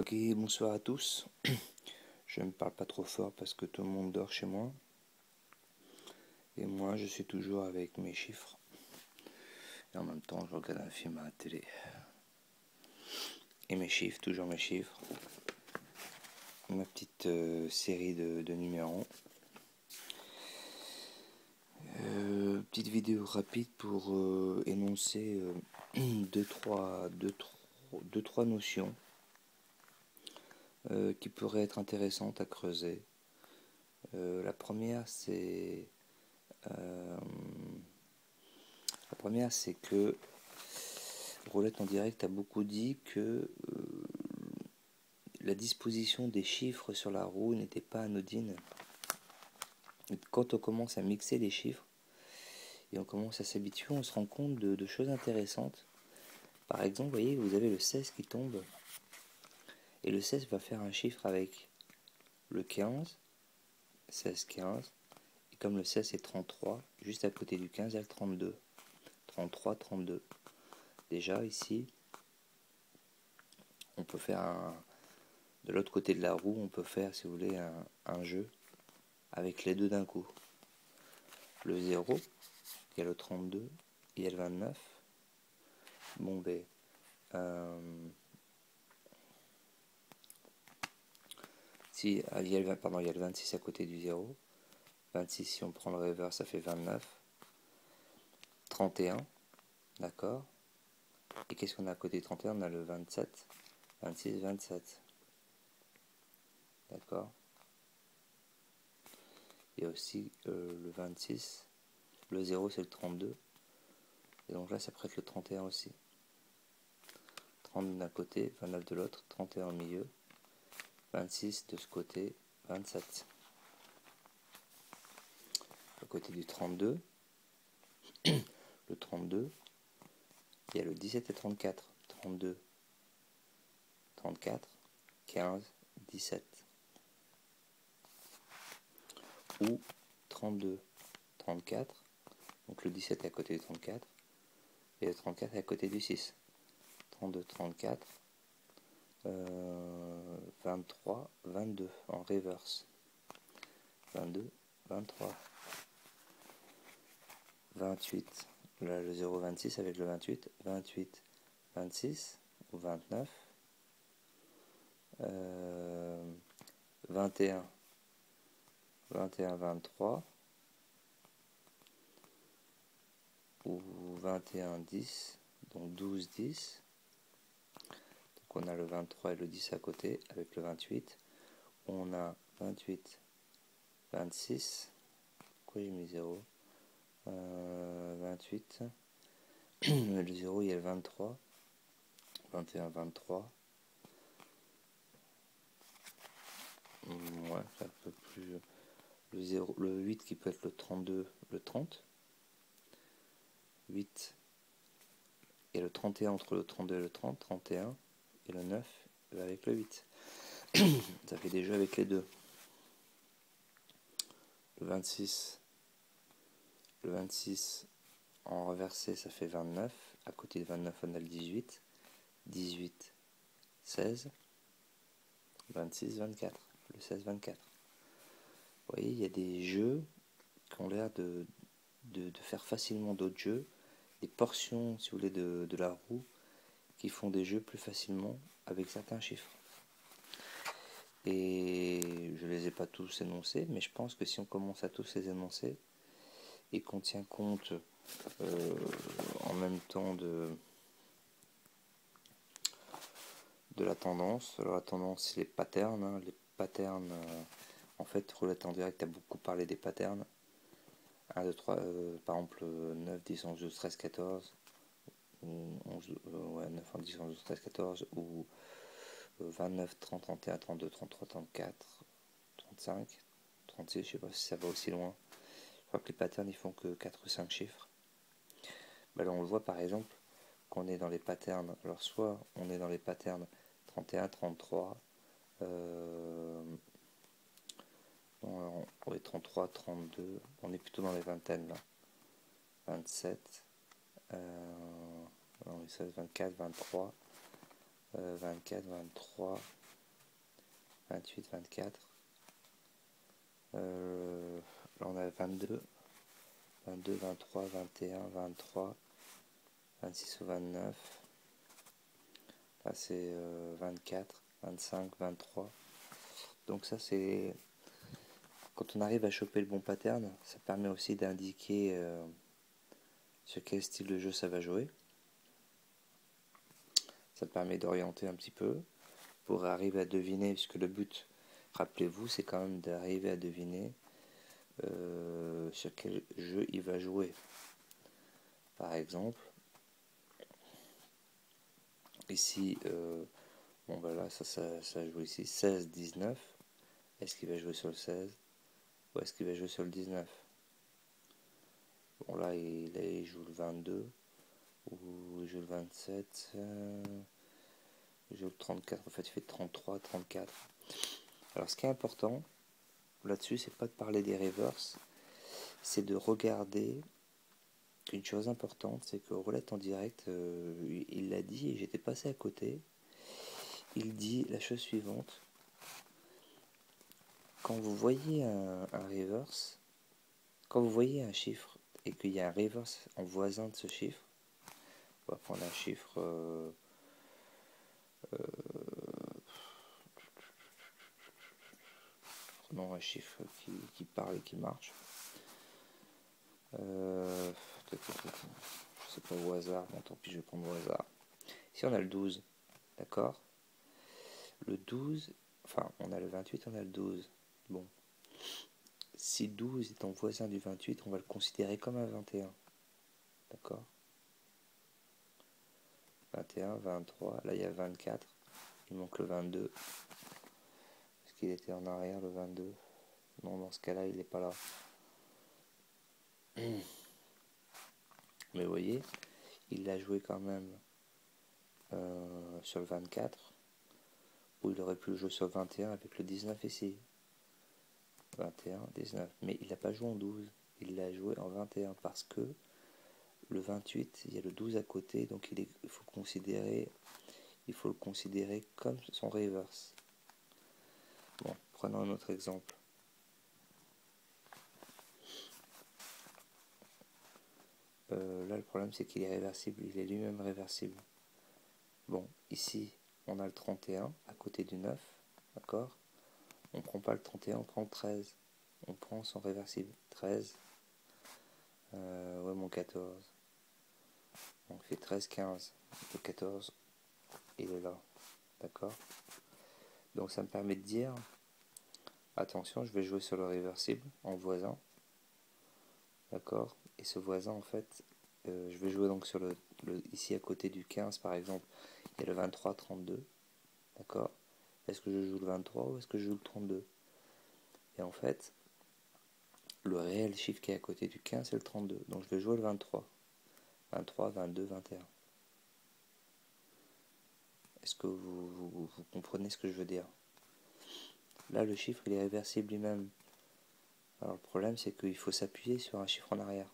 Ok, bonsoir à tous. Je ne parle pas trop fort parce que tout le monde dort chez moi. Et moi, je suis toujours avec mes chiffres. Et en même temps, je regarde un film à la télé. Et mes chiffres, toujours mes chiffres. Ma petite série de numéros. Petite vidéo rapide pour énoncer deux, trois notions qui pourraient être intéressantes à creuser. La première, c'est que Roulette en direct a beaucoup dit que la disposition des chiffres sur la roue n'était pas anodine. Et quand on commence à mixer les chiffres et on commence à s'habituer, on se rend compte de choses intéressantes. Par exemple, vous voyez, vous avez le 16 qui tombe. Et le 16 va faire un chiffre avec le 15, 16, 15. Et comme le 16 est 33, juste à côté du 15, il y a le 32. 33, 32. Déjà, ici, on peut faire de l'autre côté de la roue, on peut faire, si vous voulez, un jeu avec les deux d'un coup. Le 0, il y a le 32, et il y a le 29. Bon, ben, il y a le 26 à côté du 0. 26, si on prend le reverse, ça fait 29. 31, d'accord. Et qu'est-ce qu'on a à côté du 31? On a le 27. 26, 27. D'accord. Il y a aussi le 26. Le 0, c'est le 32. Et donc là, ça pourrait être le 31 aussi. 30 d'un côté, 29 de l'autre, 31 au milieu. 26 de ce côté, 27. À côté du 32, le 32, il y a le 17 et 34. 32, 34, 15, 17. Ou 32, 34. Donc le 17 est à côté du 34. Et le 34 est à côté du 6. 32, 34. 23, 22 en reverse. 22, 23. 28. Là, le 0, 26 avec le 28. 28, 26 ou 29. 21, 21, 23. Ou 21, 10. Donc 12, 10. Donc on a le 23 et le 10 à côté avec le 28. On a 28, 26. Pourquoi j'ai mis 0 28. Le 0, il y a le 23. 21, 23. Ouais, c'est un peu plus. Le 0, le 8 qui peut être le 32, le 30. 8 et le 31 entre le 32 et le 30, 31. Et le 9 avec le 8. Ça fait des jeux avec les deux. Le 26 en reversé, ça fait 29. À côté de 29, on a le 18. 18, 16. 26, 24. Le 16, 24. Vous voyez, il y a des jeux qui ont l'air de faire facilement d'autres jeux. Des portions, si vous voulez, de la roue qui font des jeux plus facilement avec certains chiffres. Et je ne les ai pas tous énoncés, mais je pense que si on commence à tous les énoncer et qu'on tient compte en même temps de la tendance. Alors la tendance, c'est les patterns. Hein. Les patterns, en fait, Roulette en direct a beaucoup parlé des patterns. 1, 2, 3, par exemple 9, 10, 11, 12, 13, 14. Ou 11, 9, 10, 11, 12, 13, 14. Ou 29, 30, 31, 32, 33, 34, 35, 36. Je sais pas si ça va aussi loin. Je crois que les patterns, ils font que 4 ou 5 chiffres. Ben là, on le voit par exemple qu'on est dans les patterns. Alors soit on est dans les patterns 31, 33, on est 33, 32, on est plutôt dans les vingtaines là. 27, 16, 24, 23, 24, 23, 28, 24. Là on a 22, 22, 23, 21, 23, 26 ou 29. Là c'est 24, 25, 23. Donc ça c'est... Quand on arrive à choper le bon pattern, ça permet aussi d'indiquer sur quel style de jeu ça va jouer. Ça permet d'orienter un petit peu pour arriver à deviner, puisque le but, rappelez-vous, c'est quand même d'arriver à deviner sur quel jeu il va jouer. Par exemple, ici, bon ben là, ça joue ici 16, 19. Est-ce qu'il va jouer sur le 16 ou est-ce qu'il va jouer sur le 19? Bon là, il joue le 22 ou il joue le 27. Il joue le 34. En fait, il fait 33, 34. Alors, ce qui est important là-dessus, c'est pas de parler des reverse, c'est de regarder une chose importante, c'est que roulette en direct, il l'a dit et j'étais passé à côté. Il dit la chose suivante: quand vous voyez un reverse, quand vous voyez un chiffre et qu'il y a un reverse en voisin de ce chiffre, on va prendre un chiffre prenons un chiffre qui parle et qui marche. Je sais pas, au hasard, bon tant pis, je vais prendre au hasard. Ici on a le 12, d'accord? Le 12, enfin on a le 28, on a le 12. Bon, si 12 est en voisin du 28, on va le considérer comme un 21. D'accord? 21, 23, là il y a 24, il manque le 22. Est-ce qu'il était en arrière le 22? Non, dans ce cas-là, il n'est pas là. Mais vous voyez, il l'a joué quand même sur le 24, où il aurait pu le jouer sur le 21 avec le 19 ici. 21, 19. Mais il n'a pas joué en 12, il l'a joué en 21 parce que le 28, il y a le 12 à côté, donc il faut le considérer comme son reverse. Bon, prenons un autre exemple. Là, le problème, c'est qu'il est réversible, il est lui-même réversible. Bon, ici, on a le 31 à côté du 9, d'accord? On prend pas le 31, on prend le 13. On prend son réversible. 13. Ouais, mon 14. On fait 13, 15. Le 14, il est là. D'accord? Donc ça me permet de dire, attention, je vais jouer sur le réversible en voisin. D'accord? Et ce voisin, en fait, je vais jouer donc sur ici à côté du 15, par exemple, il y a le 23, 32. D'accord? Est-ce que je joue le 23 ou est-ce que je joue le 32? Et en fait, le réel chiffre qui est à côté du 15, c'est le 32. Donc je vais jouer le 23. 23, 22, 21. Est-ce que vous comprenez ce que je veux dire? Là, le chiffre, il est réversible lui-même. Alors le problème, c'est qu'il faut s'appuyer sur un chiffre en arrière.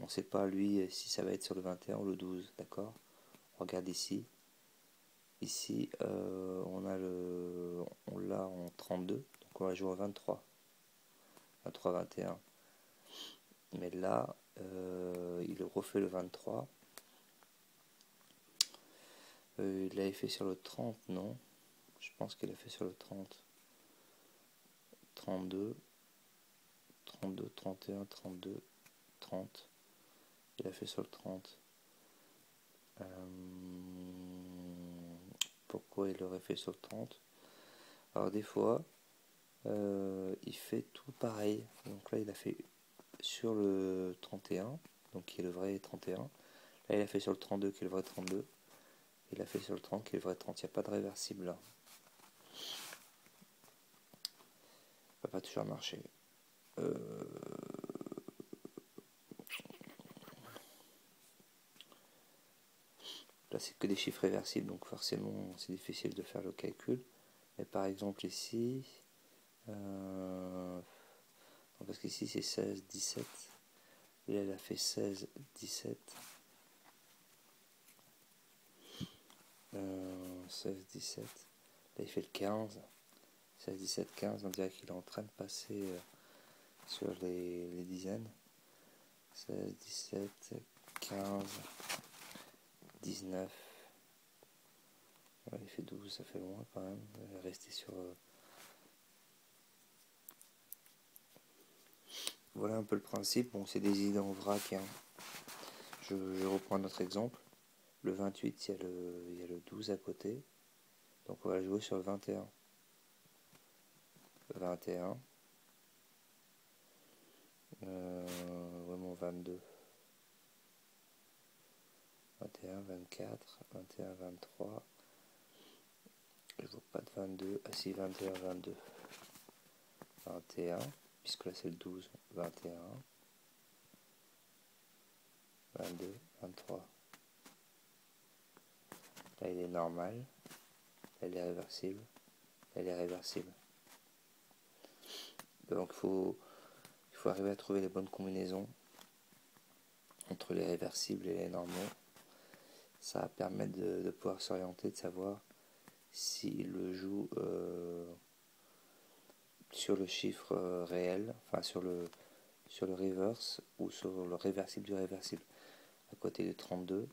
On ne sait pas, lui, si ça va être sur le 21 ou le 12, d'accord? Regarde ici. Ici, on l'a en 32, donc on va jouer en 23. 23, 21. Mais là, il refait le 23. Il l'avait fait sur le 30, non? Je pense qu'il a fait sur le 30. 32, 32, 31, 32, 30. Il a fait sur le 30. Pourquoi il aurait fait sur le 30? Alors des fois, il fait tout pareil. Donc là, il a fait sur le 31, donc qui est le vrai 31. Là, il a fait sur le 32, qui est le vrai 32. Il a fait sur le 30, qui est le vrai 30. Il n'y a pas de réversible là. Ça va pas toujours marcher. Là, c'est que des chiffres réversibles, donc forcément, c'est difficile de faire le calcul. Mais par exemple ici, parce qu'ici c'est 16, 17. Et là, elle a fait 16, 17. 16, 17. Là il fait le 15, 16, 17, 15, on dirait qu'il est en train de passer sur les dizaines. 16, 17, 15, 19, ouais, il fait 12, ça fait loin quand même, il va rester sur... Voilà un peu le principe, bon c'est des idées en vrac, hein. Je reprends notre exemple, le 28 il y a le 12 à côté, donc on va jouer sur le 21. 21, ouais mon 22, 21, 24, 21, 23, je vois pas de 22, ah si 21, 22, 21, puisque là c'est le 12, 21, 22, 23, là il est normal, là il est réversible, là il est réversible. Donc il faut arriver à trouver les bonnes combinaisons entre les réversibles et les normaux. Ça va permettre de pouvoir s'orienter, de savoir s'il le joue sur le chiffre réel, enfin sur le reverse ou sur le réversible du réversible. À côté du 32,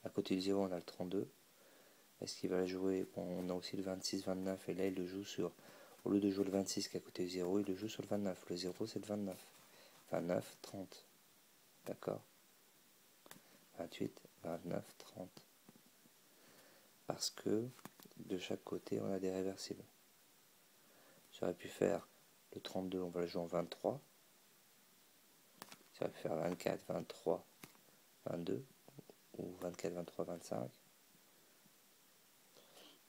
à côté du 0 on a le 32. Est-ce qu'il va la jouer? Bon, on a aussi le 26, 29 et là il le joue sur, au lieu de jouer le 26 qui est à côté du 0, il le joue sur le 29. Le 0 c'est le 29. 29, 30. D'accord? 28, 29, 30. Parce que de chaque côté on a des réversibles. J'aurais pu faire le 32, on va le jouer en 23. J'aurais pu faire 24, 23, 22 ou 24, 23, 25.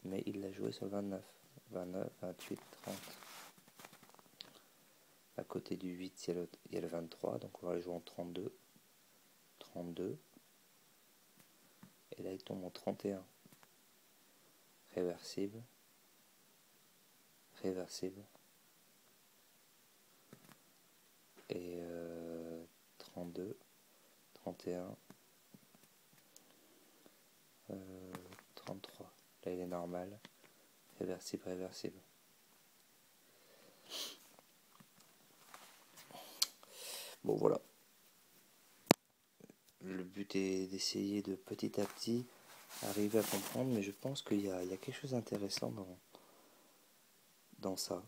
Mais il l'a joué sur le 29. 29, 28, 30. À côté du 8, il y a le 23, donc on va le jouer en 32. 32. Et là il tombe en 31. Réversible. Réversible. Et 32, 31, 33. Là il est normal. Réversible, réversible. Bon voilà. Le but est d'essayer de petit à petit arriver à comprendre, mais je pense qu'il y a quelque chose d'intéressant dans ça.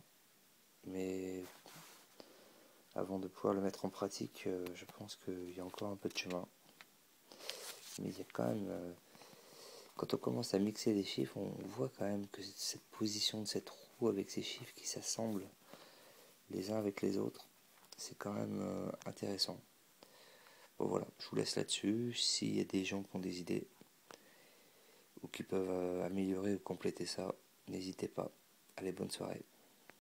Mais avant de pouvoir le mettre en pratique, je pense qu'il y a encore un peu de chemin. Mais il y a quand même, quand on commence à mixer des chiffres, on voit quand même que cette position de cette roue avec ces chiffres qui s'assemblent les uns avec les autres, c'est quand même intéressant. Bon voilà, je vous laisse là-dessus. S'il y a des gens qui ont des idées ou qui peuvent améliorer ou compléter ça, n'hésitez pas. Allez, bonne soirée.